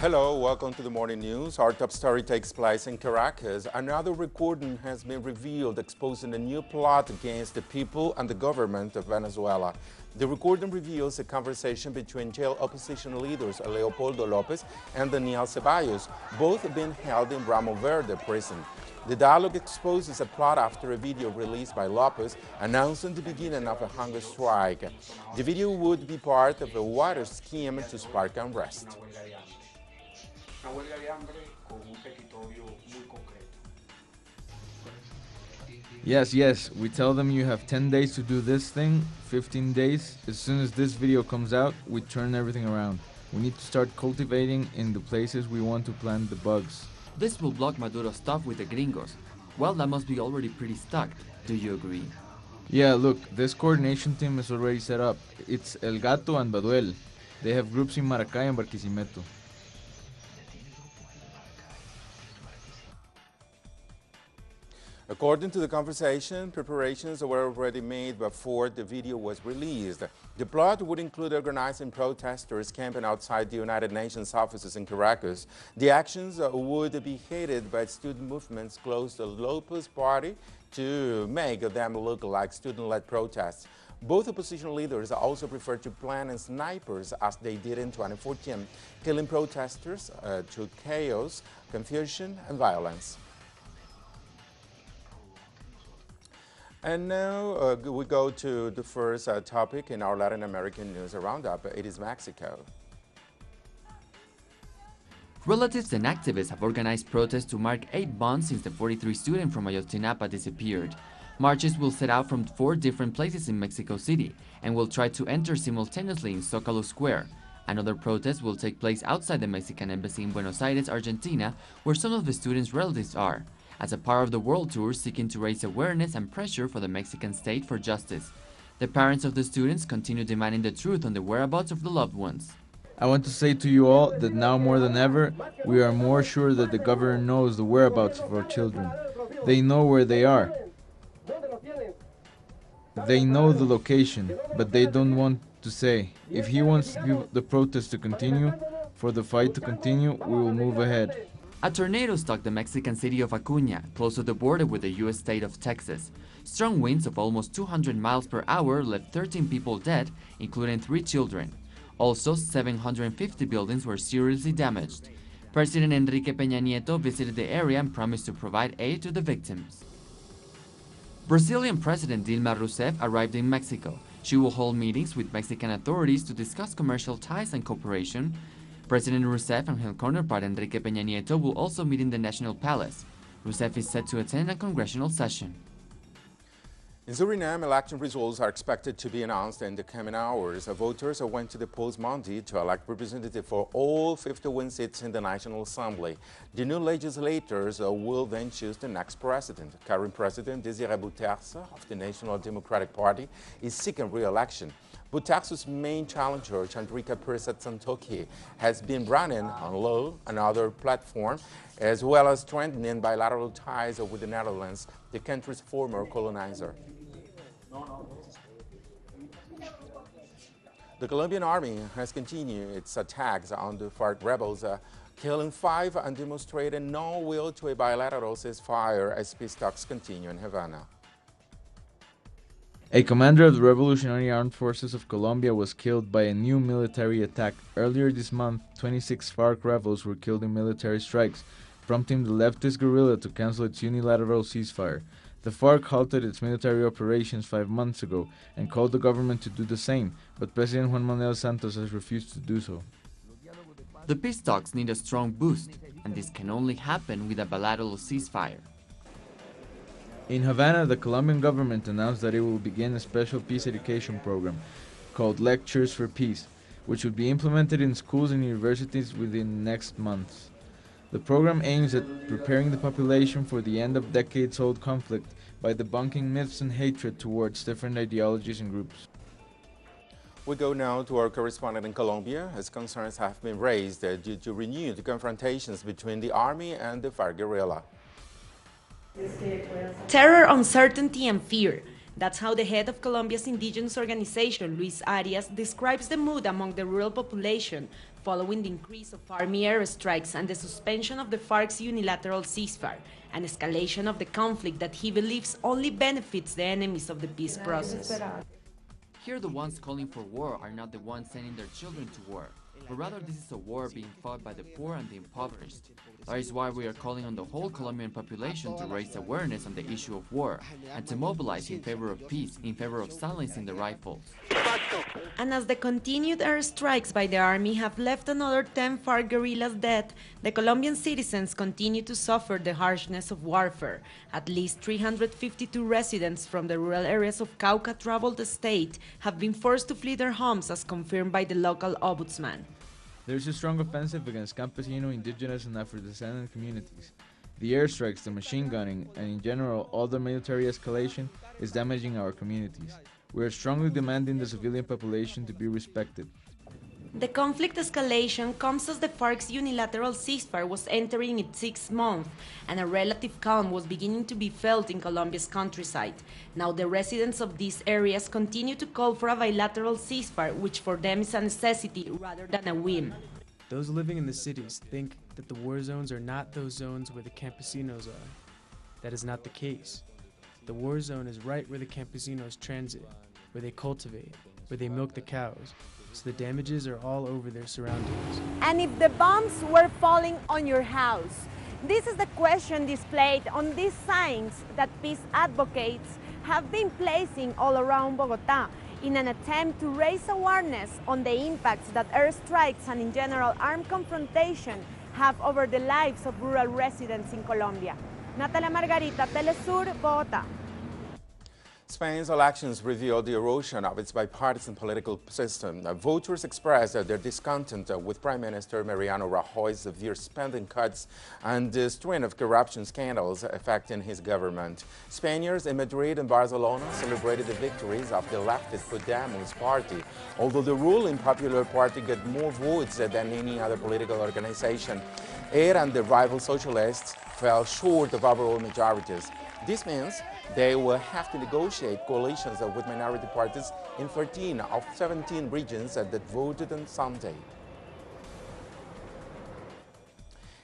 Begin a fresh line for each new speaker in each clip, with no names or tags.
Hello, welcome to the morning news. Our top story takes place in Caracas. Another recording has been revealed exposing a new plot against the people and the government of Venezuela. The recording reveals a conversation between jailed opposition leaders Leopoldo Lopez and Daniel Ceballos, both being held in Ramo Verde prison. The dialogue exposes a plot after a video released by Lopez announcing the beginning of a hunger strike. The video would be part of a wider scheme to spark unrest.
Una huelga de hambre con un petitorio muy concreto.
Yes, we tell them you have 10 days to do this thing, 15 days. As soon as this video comes out, we turn everything around. We need to start cultivating in the places we want to plant the bugs.
This will block Maduro's stuff with the gringos. Well, that must be already pretty stuck. Do you agree?
Yeah, look, this coordination team is already set up. It's El Gato and Baduel. They have groups in Maracay and Barquisimeto.
According to the conversation, preparations were already made before the video was released. The plot would include organizing protesters camping outside the United Nations offices in Caracas. The actions would be headed by student movements close to Lopez's party to make them look like student-led protests. Both opposition leaders also prefer to plan in snipers as they did in 2014, killing protesters to chaos, confusion, and violence. And now we go to the first topic in our Latin American news roundup. It is Mexico.
Relatives and activists have organized protests to mark 8 months since the 43 student from Ayotzinapa disappeared. Marches will set out from 4 different places in Mexico City and will try to enter simultaneously in Zócalo Square. Another protest will take place outside the Mexican embassy in Buenos Aires, Argentina, where some of the students' relatives are, as a part of the world tour seeking to raise awareness and pressure for the Mexican state for justice. The parents of the students continue demanding the truth on the whereabouts of the loved ones.
I want to say to you all that now more than ever, we are more sure that the government knows the whereabouts of our children. They know where they are. They know the location, but they don't want to say. If he wants the protest to continue, for the fight to continue, we will move ahead.
A tornado struck the Mexican city of Acuña, close to the border with the U.S. state of Texas. Strong winds of almost 200 miles per hour left 13 people dead, including 3 children. Also, 750 buildings were seriously damaged. President Enrique Peña Nieto visited the area and promised to provide aid to the victims. Brazilian President Dilma Rousseff arrived in Mexico. She will hold meetings with Mexican authorities to discuss commercial ties and cooperation. President Rousseff and her counterpart Enrique Peña Nieto will also meet in the National Palace. Rousseff is set to attend a congressional session.
In Suriname, election results are expected to be announced in the coming hours. Voters went to the polls Monday to elect representatives for all 51 seats in the National Assembly. The new legislators will then choose the next president. Current President Désiré Bouterse of the National Democratic Party is seeking re-election. Bouterse's main challenger, Chandrika Persat Santokhi, has been running on low, another platform, as well as strengthening bilateral ties with the Netherlands, the country's former colonizer. The Colombian army has continued its attacks on the FARC rebels, killing 5 and demonstrating no will to a bilateral ceasefire as peace talks continue in Havana.
A commander of the Revolutionary Armed Forces of Colombia was killed by a new military attack. Earlier this month, 26 FARC rebels were killed in military strikes, prompting the leftist guerrilla to cancel its unilateral ceasefire. The FARC halted its military operations 5 months ago and called the government to do the same, but President Juan Manuel Santos has refused to do so.
The peace talks need a strong boost, and this can only happen with a bilateral ceasefire.
In Havana, the Colombian government announced that it will begin a special peace education program called Lectures for Peace, which would be implemented in schools and universities within next months. The program aims at preparing the population for the end of decades-old conflict by debunking myths and hatred towards different ideologies and groups.
We go now to our correspondent in Colombia, as concerns have been raised due to renewed confrontations between the army and the FARC guerrilla.
Terror, uncertainty, and fear. That's how the head of Colombia's indigenous organization, Luis Arias, describes the mood among the rural population following the increase of Army airstrikes and the suspension of the FARC's unilateral ceasefire, an escalation of the conflict that he believes only benefits the enemies of the peace process.
Here, the ones calling for war are not the ones sending their children to war, but rather this is a war being fought by the poor and the impoverished. That is why we are calling on the whole Colombian population to raise awareness on the issue of war and to mobilize in favor of peace, in favor of silencing the rifles.
And as the continued airstrikes by the army have left another 10 FARC guerrillas dead, the Colombian citizens continue to suffer the harshness of warfare. At least 352 residents from the rural areas of Cauca-troubled state have been forced to flee their homes, as confirmed by the local ombudsman.
There is a strong offensive against campesino, indigenous, and Afro-descendant communities. The airstrikes, the machine gunning, and in general all the military escalation is damaging our communities. We are strongly demanding the civilian population to be respected.
The conflict escalation comes as the FARC's unilateral ceasefire was entering its 6th month, and a relative calm was beginning to be felt in Colombia's countryside. Now the residents of these areas continue to call for a bilateral ceasefire, which for them is a necessity rather than a whim.
Those living in the cities think that the war zones are not those zones where the campesinos are. That is not the case. The war zone is right where the campesinos transit, where they cultivate, where they milk the cows. So the damages are all over their surroundings.
And if the bombs were falling on your house? This is the question displayed on these signs that peace advocates have been placing all around Bogotá in an attempt to raise awareness on the impacts that airstrikes and in general armed confrontation have over the lives of rural residents in Colombia. Natalia Margarita, Telesur, Bogotá.
Spain's elections revealed the erosion of its bipartisan political system. Voters expressed their discontent with Prime Minister Mariano Rajoy's severe spending cuts and the string of corruption scandals affecting his government. Spaniards in Madrid and Barcelona celebrated the victories of the leftist Podemos party, although the ruling Popular Party got more votes than any other political organization. It and the rival socialists fell short of overall majorities. This means they will have to negotiate coalitions with minority parties in 13 of 17 regions that voted on Sunday.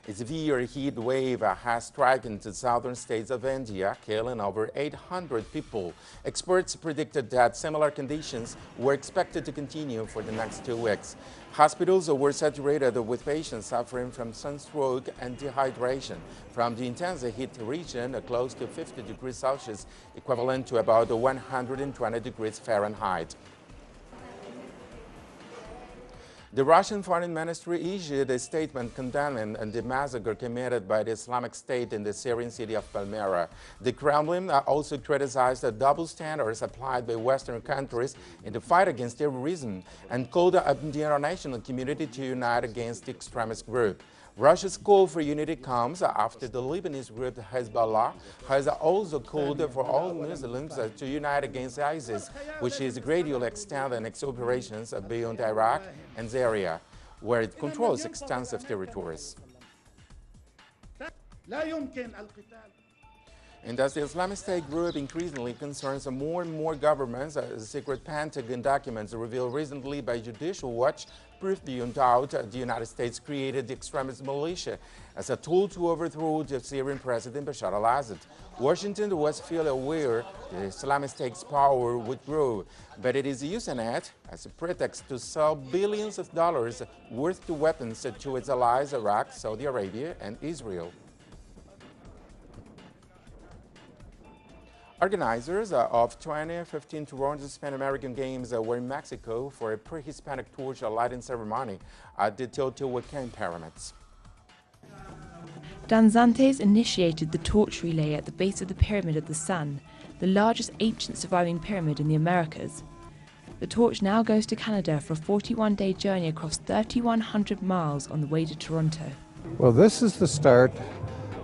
A severe heat wave has struck into southern states of India, killing over 800 people. Experts predicted that similar conditions were expected to continue for the next 2 weeks. Hospitals were saturated with patients suffering from sunstroke and dehydration from the intense heat region close to 50 degrees Celsius, equivalent to about 120 degrees Fahrenheit. The Russian Foreign Ministry issued a statement condemning the massacre committed by the Islamic State in the Syrian city of Palmyra. The Kremlin also criticized the double standards applied by Western countries in the fight against terrorism and called the international community to unite against the extremist group. Russia's call for unity comes after the Lebanese group Hezbollah has also called for all Muslims to unite against ISIS, which is gradually extending its operations beyond Iraq and Syria, where it controls extensive territories. And as the Islamic State group increasingly concerns more and more governments, secret Pentagon documents revealed recently by Judicial Watch prove beyond doubt the United States created the extremist militia as a tool to overthrow the Syrian President Bashar al-Assad. Washington was fully aware the Islamic State's power would grow, but it is using it as a pretext to sell billions of dollars worth of weapons to its allies Iraq, Saudi Arabia, and Israel. Organizers of 2015 Toronto's Pan-American Games were in Mexico for a pre-Hispanic torch lighting ceremony at the Teotihuacan pyramids.
Danzantes initiated the torch relay at the base of the Pyramid of the Sun, the largest ancient surviving pyramid in the Americas. The torch now goes to Canada for a 41-day journey across 3,100 miles on the way to Toronto.
Well, this is the start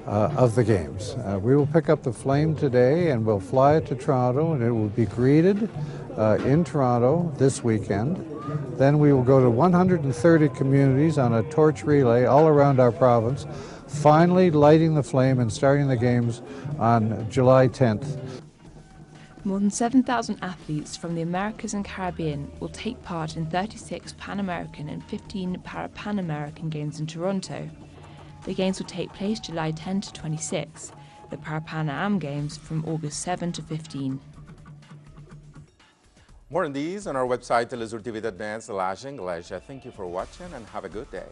of the Games. We will pick up the flame today and we'll fly it to Toronto, and it will be greeted in Toronto this weekend. Then we will go to 130 communities on a torch relay all around our province, finally lighting the flame and starting the Games on July 10th.
More than 7,000 athletes from the Americas and Caribbean will take part in 36 Pan American and 15 Para-Pan American Games in Toronto. The Games will take place July 10 to 26, the Para-Pan Am Games from August 7 to 15.
More on these on our website, telesurtv.net/English. Thank you for watching and have a good day.